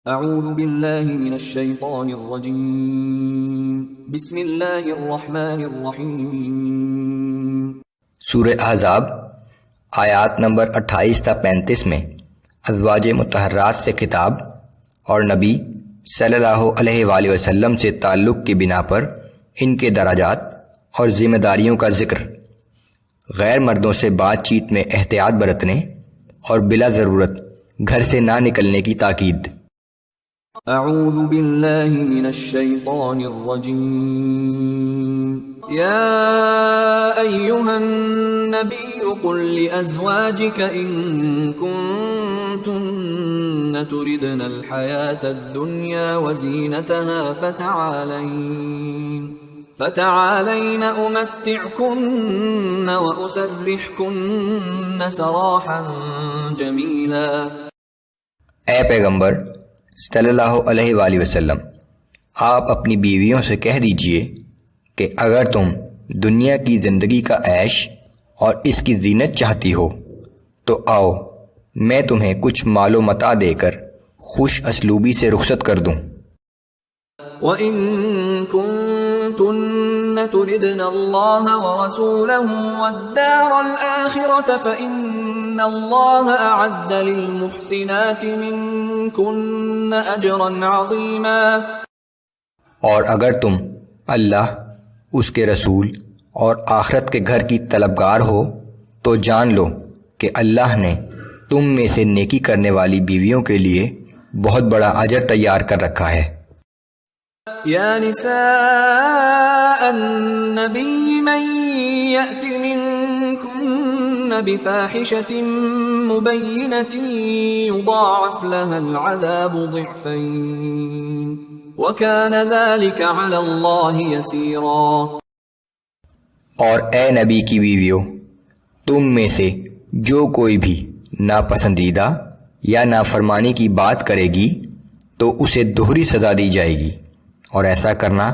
اعوذ باللہ من الشیطان الرجیم بسم اللہ الرحمن الرحیم۔ سورہ احزاب آیات نمبر 28 تا 35 میں ازواج مطہرات سے خطاب اور نبی صلی اللہ علیہ وآلہ وسلم سے تعلق کی بنا پر ان کے درجات اور ذمہ داریوں کا ذکر، غیر مردوں سے بات چیت میں احتیاط برتنے اور بلا ضرورت گھر سے نہ نکلنے کی تاکید۔ اعوذ باللہ من الشیطان الرجیم۔ یا ایہا النبی قل لأزواجک ان کنتن تردن الحیاة الدنیا وزینتها فتعالین امتعکن واسرحکن سراحا جمیلا۔ اے پیغمبر صلی اللہ علیہ وآلہ وسلم، آپ اپنی بیویوں سے کہہ دیجئے کہ اگر تم دنیا کی زندگی کا عیش اور اس کی زینت چاہتی ہو تو آؤ میں تمہیں کچھ مال و متاع دے کر خوش اسلوبی سے رخصت کر دوں۔ وَإِن كُنتُنَّ تُرِدْنَ اللَّهَ وَرَسُولَهُ وَالدَّارَ الْآخِرَةَ فَإِنَّ اللَّهَ أَعَدَّ لِلْمُحْسِنَاتِ مِنكُنَّ أَجْرًا عَظِيمًا۔ اور اگر تم اللہ، اس کے رسول اور آخرت کے گھر کی طلبگار ہو تو جان لو کہ اللہ نے تم میں سے نیکی کرنے والی بیویوں کے لیے بہت بڑا اجر تیار کر رکھا ہے۔ یا نساء النبی من یأت منکن بفاحشة مبینة یضاعف لها العذاب ضعفین وکان ذلک علی اللہ یسیرا۔ اور اے نبی کی بیویوں، تم میں سے جو کوئی بھی ناپسندیدہ یا نافرمانی کی بات کرے گی تو اسے دوہری سزا دی جائے گی، اور ایسا کرنا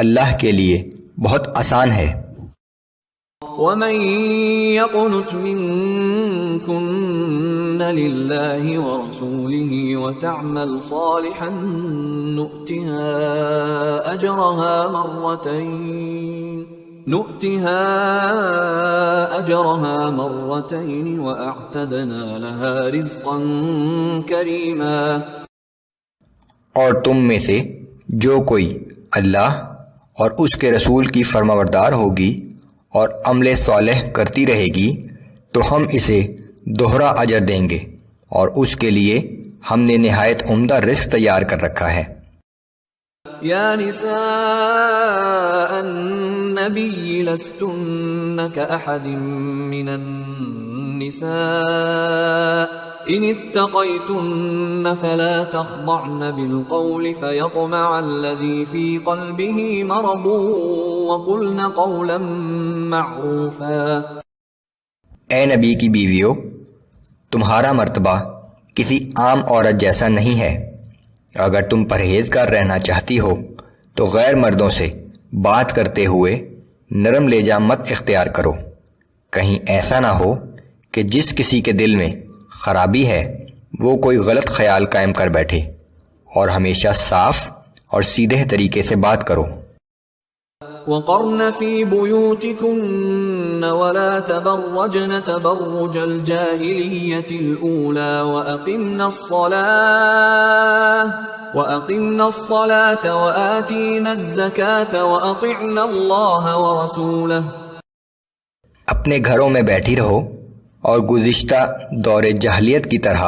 اللہ کے لیے بہت آسان ہے۔ وَمَن يَقْنُتْ مِنكُنَّ لِلَّهِ وَرَسُولِهِ وَتَعْمَلْ صَالِحًا نُؤْتِهَا أَجْرَهَا مَرَّتَيْنِ وَأَعْتَدْنَا لَهَا رِزْقًا كَرِيمًا۔ اور تم میں سے جو کوئی اللہ اور اس کے رسول کی فرمانبردار ہوگی اور عمل صالح کرتی رہے گی تو ہم اسے دوہرا اجر دیں گے، اور اس کے لیے ہم نے نہایت عمدہ رزق تیار کر رکھا ہے۔ یا نساء النبی لستن کأحد من النساء ان اتقیتن فلا تخضعن بالقول فیطمع الذی فی قلبه مرض وقلن قولا معروفا۔ اے نبی کی بیویوں، تمہارا مرتبہ کسی عام عورت جیسا نہیں ہے۔ اگر تم پرہیزگار رہنا چاہتی ہو تو غیر مردوں سے بات کرتے ہوئے نرم لہجہ مت اختیار کرو، کہیں ایسا نہ ہو کہ جس کسی کے دل میں خرابی ہے وہ کوئی غلط خیال قائم کر بیٹھے، اور ہمیشہ صاف اور سیدھے طریقے سے بات کرو۔ وَقَرْنَ فِي بُيُوتِكُنَّ وَلَا تَبَرَّجْنَ تَبَرُّجَ الْجَاهِلِيَّةِ الْأُولَى وَأَقِمْنَ الصَّلَاةَ وَآتِينَ الزَّكَاةَ وَأَطِعْنَ اللَّهَ وَرَسُولَهُ۔ اپنے گھروں میں بیٹھی رہو اور گزشتہ دور جاہلیت کی طرح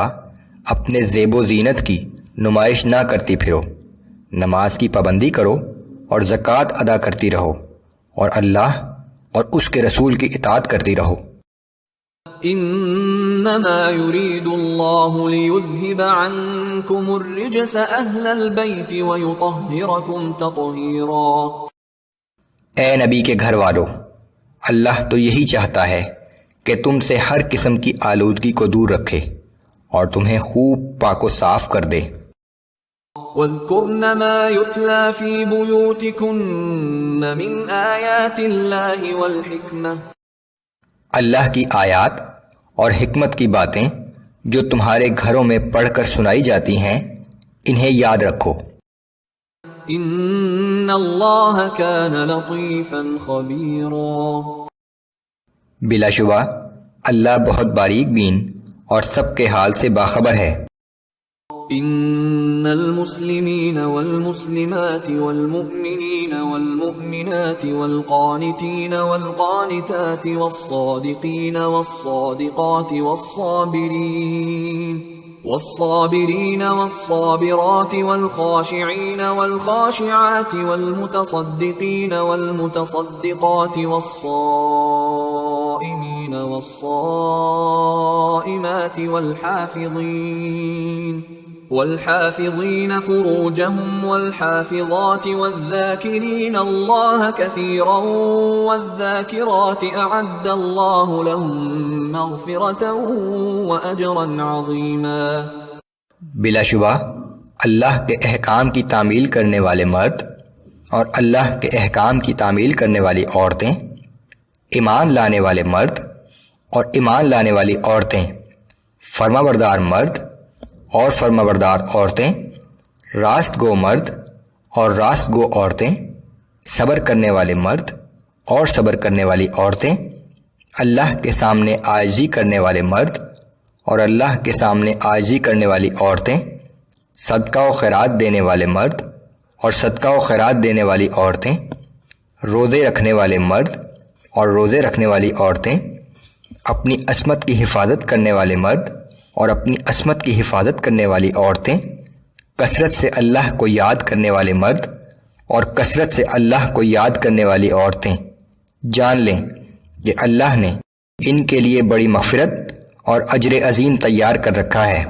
اپنے زیب و زینت کی نمائش نہ کرتی پھرو، نماز کی پابندی کرو اور زکوٰۃ ادا کرتی رہو، اور اللہ اور اس کے رسول کی اطاعت کرتی رہو۔ انما يريد الله ليذهب عنكم الرجس اهل البيت ويطهركم تطهيرا۔ اے نبی کے گھر والو، اللہ تو یہی چاہتا ہے کہ تم سے ہر قسم کی آلودگی کو دور رکھے اور تمہیں خوب پاک و صاف کر دے۔ وَاذْكُرْنَ مَا يُتْلَى فِي بُيُوتِكُنَّ مِنْ آيَاتِ اللَّهِ وَالْحِكْمَةِ۔ اللہ کی آیات اور حکمت کی باتیں جو تمہارے گھروں میں پڑھ کر سنائی جاتی ہیں انہیں یاد رکھو۔ ان اللہ کان لطیفا خبیرا، بلا شبہ اللہ بہت باریک بین اور سب کے حال سے باخبر ہے۔ ان المسلمین والمسلمات والمؤمنین والمؤمنات والقانتین والقانتات والصادقین والصادقات والصابرین والصابرات والخاشعین والخاشعات والمتصدقین والمتصدقات والصائمین والصائمات والحافظین فروجهم والحافظات والذاکرین اللہ کثیرا والذاکرات اعد اللہ لهم مغفرتا واجرا عظیما۔ بلا شبہ اللہ کے احکام کی تعمیل کرنے والے مرد اور اللہ کے احکام کی تعمیل کرنے والی عورتیں، ایمان لانے والے مرد اور ایمان لانے والی عورتیں، فرمانبردار مرد اور فرمانبردار عورتیں، راست گو مرد اور راست گو عورتیں، صبر کرنے والے مرد اور صبر کرنے والی عورتیں، اللہ کے سامنے عاجزی کرنے والے مرد اور اللہ کے سامنے عاجزی کرنے والی عورتیں، صدقہ و خیرات دینے والے مرد اور صدقہ و خیرات دینے والی عورتیں، روزے رکھنے والے مرد اور روزے رکھنے والی عورتیں، اپنی عصمت کی حفاظت کرنے والے مرد اور اپنی عصمت کی حفاظت کرنے والی عورتیں، کثرت سے اللہ کو یاد کرنے والے مرد اور کثرت سے اللہ کو یاد کرنے والی عورتیں، جان لیں کہ اللہ نے ان کے لیے بڑی مغفرت اور اجر عظیم تیار کر رکھا ہے۔